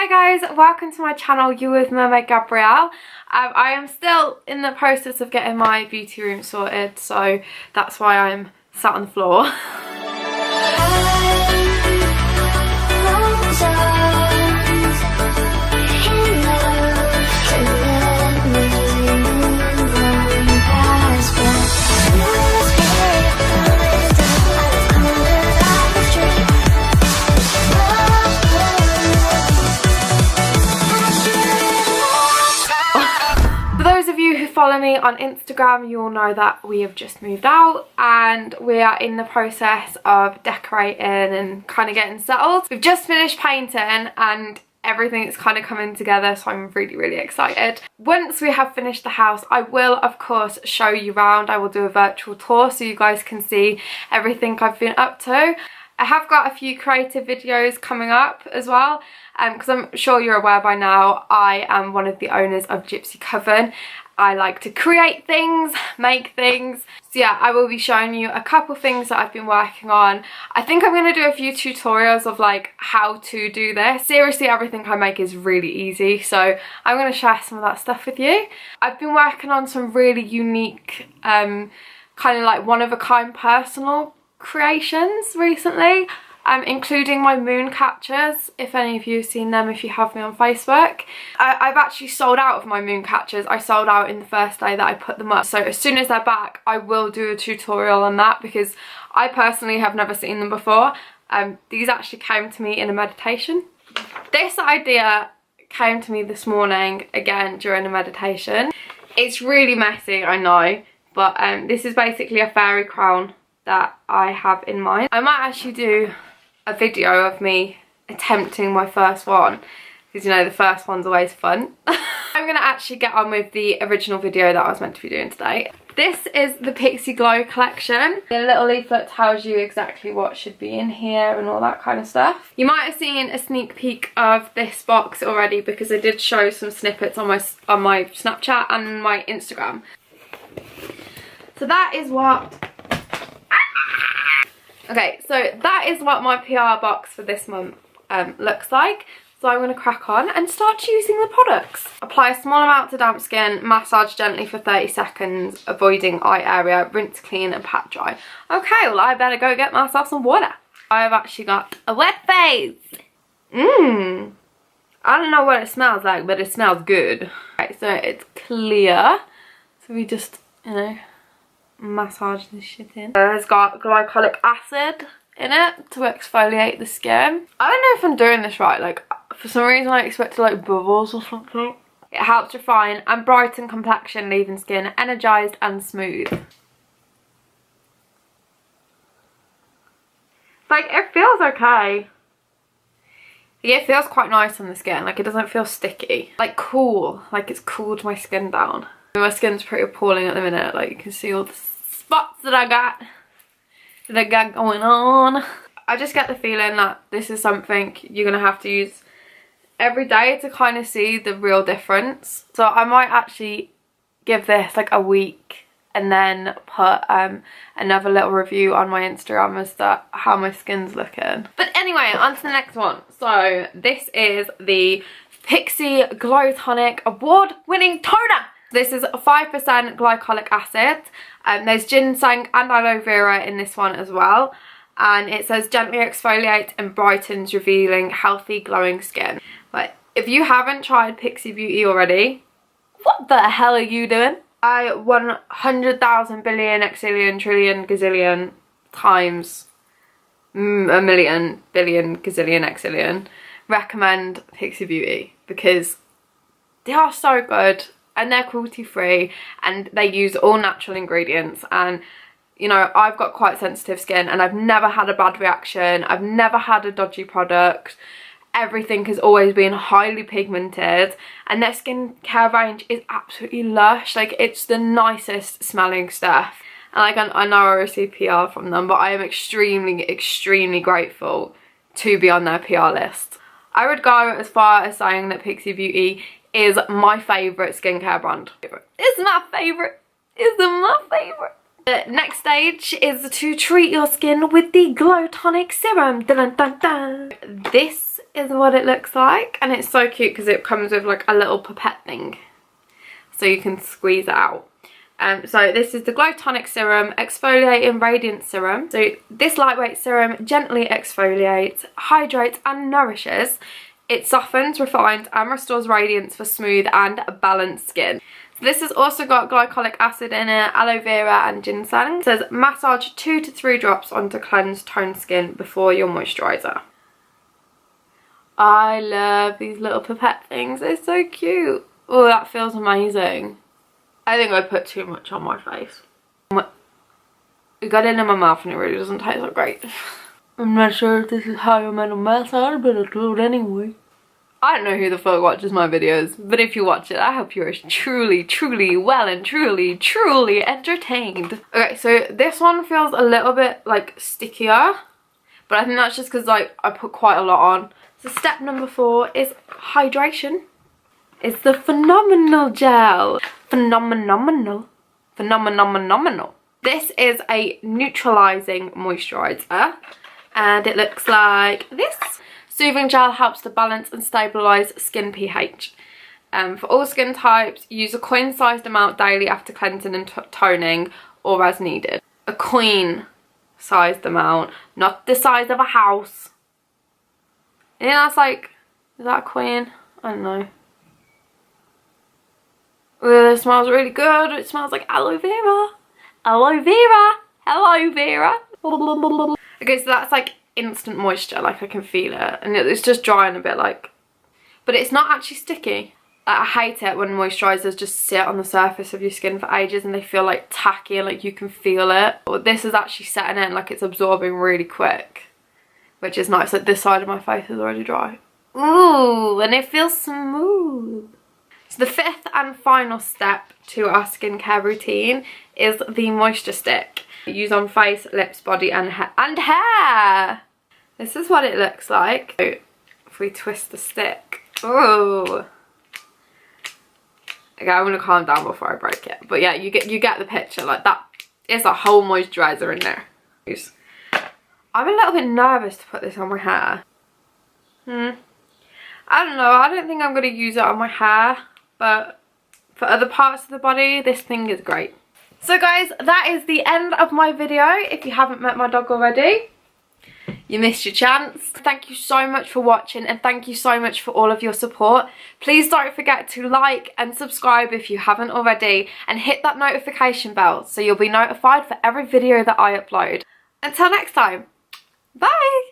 Hi guys, welcome to my channel. You with Mermaid Gabrielle. I am still in the process of getting my beauty room sorted, so that's why I'm sat on the floor. Follow me on Instagram, you'll know that we have just moved out and we are in the process of decorating and kind of getting settled. We've just finished painting and everything is kind of coming together, so I'm really excited. Once we have finished the house, I will of course show you around. I will do a virtual tour so you guys can see everything I've been up to. I have got a few creative videos coming up as well, because I'm sure you're aware by now I am one of the owners of Gypsy Coven. I like to create things, make things. So yeah, I will be showing you a couple things that I've been working on. I think I'm going to do a few tutorials of like how to do this. Seriously, everything I make is really easy, so I'm going to share some of that stuff with you. I've been working on some really unique, kind of like one-of-a-kind personal creations recently. Including my moon catchers, if any of you have seen them, if you have me on Facebook. I've actually sold out of my moon catchers. I sold out in the first day that I put them up. So as soon as they're back, I will do a tutorial on that because I personally have never seen them before. These actually came to me in a meditation. This idea came to me this morning, again, during a meditation. It's really messy, I know, but this is basically a fairy crown that I have in mind. I might actually do a video of me attempting my first one because, you know, the first one's always fun. I'm gonna actually get on with the original video that I was meant to be doing today. This is the Pixie Glow collection. The little leaflet tells you exactly what should be in here and all that kind of stuff. You might have seen a sneak peek of this box already because I did show some snippets on my Snapchat and my Instagram. So that is what okay, so that is what my PR box for this month looks like. So I'm going to crack on and start choosing the products. Apply a small amount to damp skin, massage gently for 30 seconds, avoiding eye area, rinse clean and pat dry. Okay, well I better go get myself some water. I've actually got a wet face. I don't know what it smells like, but it smells good. Right, so it's clear. So we just, you know, massage this shit in. It's got glycolic acid in it to exfoliate the skin. I don't know if I'm doing this right, like for some reason I expected like bubbles or something. It helps refine and brighten complexion, leaving skin energized and smooth. Like, it feels okay. Yeah, it feels quite nice on the skin, like it doesn't feel sticky. Like cool, like it's cooled my skin down. My skin's pretty appalling at the minute, like you can see all the spots that I got going on. I just get the feeling that this is something you're gonna have to use every day to kind of see the real difference. So I might actually give this like a week and then put another little review on my Instagram as to how my skin's looking. But anyway, on to the next one. So this is the Pixie Glow Tonic award-winning toner. This is 5% glycolic acid. There's ginseng and aloe vera in this one as well. And it says gently exfoliate and brightens, revealing healthy glowing skin. But if you haven't tried Pixie Beauty already, what the hell are you doing? I 100,000 billion, exillion, trillion, gazillion times a million, billion, gazillion, exillion recommend Pixie Beauty because they are so good. And they're cruelty free and they use all natural ingredients, and you know, I've got quite sensitive skin and I've never had a bad reaction. I've never had a dodgy product. Everything has always been highly pigmented and their skincare range is absolutely lush. Like, it's the nicest smelling stuff. And like, I know I receive PR from them, but I am extremely grateful to be on their PR list. I would go as far as saying that Pixie Beauty is my favourite skincare brand. It's my favourite. It's my favourite. The next stage is to treat your skin with the Glow Tonic Serum. Dun, dun, dun. This is what it looks like, and it's so cute because it comes with like a little pipette thing so you can squeeze it out. So this is the Glow Tonic Serum Exfoliating Radiance Serum. So this lightweight serum gently exfoliates, hydrates and nourishes. It softens, refines and restores radiance for smooth and balanced skin. So this has also got glycolic acid in it, aloe vera and ginseng. It says massage 2 to 3 drops onto cleansed toned skin before your moisturiser. I love these little pipette things. They're so cute. Oh, that feels amazing. I think I put too much on my face. It got in my mouth and it really doesn't taste that great. I'm not sure if this is how you're meant to massage, but I'll do it anyway. I don't know who the fuck watches my videos, but if you watch it, I hope you're truly, truly well and truly, truly entertained. Okay, so this one feels a little bit like stickier, but I think that's just because like I put quite a lot on. So step number 4 is hydration. It's the Phenomenal Gel. Phenomenal. This is a neutralizing moisturizer, and it looks like this. Soothing gel helps to balance and stabilize skin pH. For all skin types, use a coin-sized amount daily after cleansing and toning, or as needed. A coin-sized amount, not the size of a house. I think that's like, is that a coin? I don't know. It smells really good. It smells like aloe vera. Aloe vera. Aloe vera. Okay, so that's like instant moisture. Like I can feel it. And it's just drying a bit like. But it's not actually sticky. I hate it when moisturisers just sit on the surface of your skin for ages and they feel like tacky and like you can feel it. But this is actually setting in, like it's absorbing really quick. Which is nice. Like this side of my face is already dry. Ooh, and it feels smooth. So the 5th and final step to our skincare routine is the moisture stick. Use on face, lips, body and hair. This is what it looks like. So if we twist the stick. Ooh. Okay, I'm gonna calm down before I break it. But yeah, you get the picture. Like that is a whole moisturizer in there. I'm a little bit nervous to put this on my hair. I don't know. I don't think I'm gonna use it on my hair. But for other parts of the body, this thing is great. So guys, that is the end of my video. If you haven't met my dog already, you missed your chance. Thank you so much for watching and thank you so much for all of your support. Please don't forget to like and subscribe if you haven't already and hit that notification bell so you'll be notified for every video that I upload. Until next time, bye!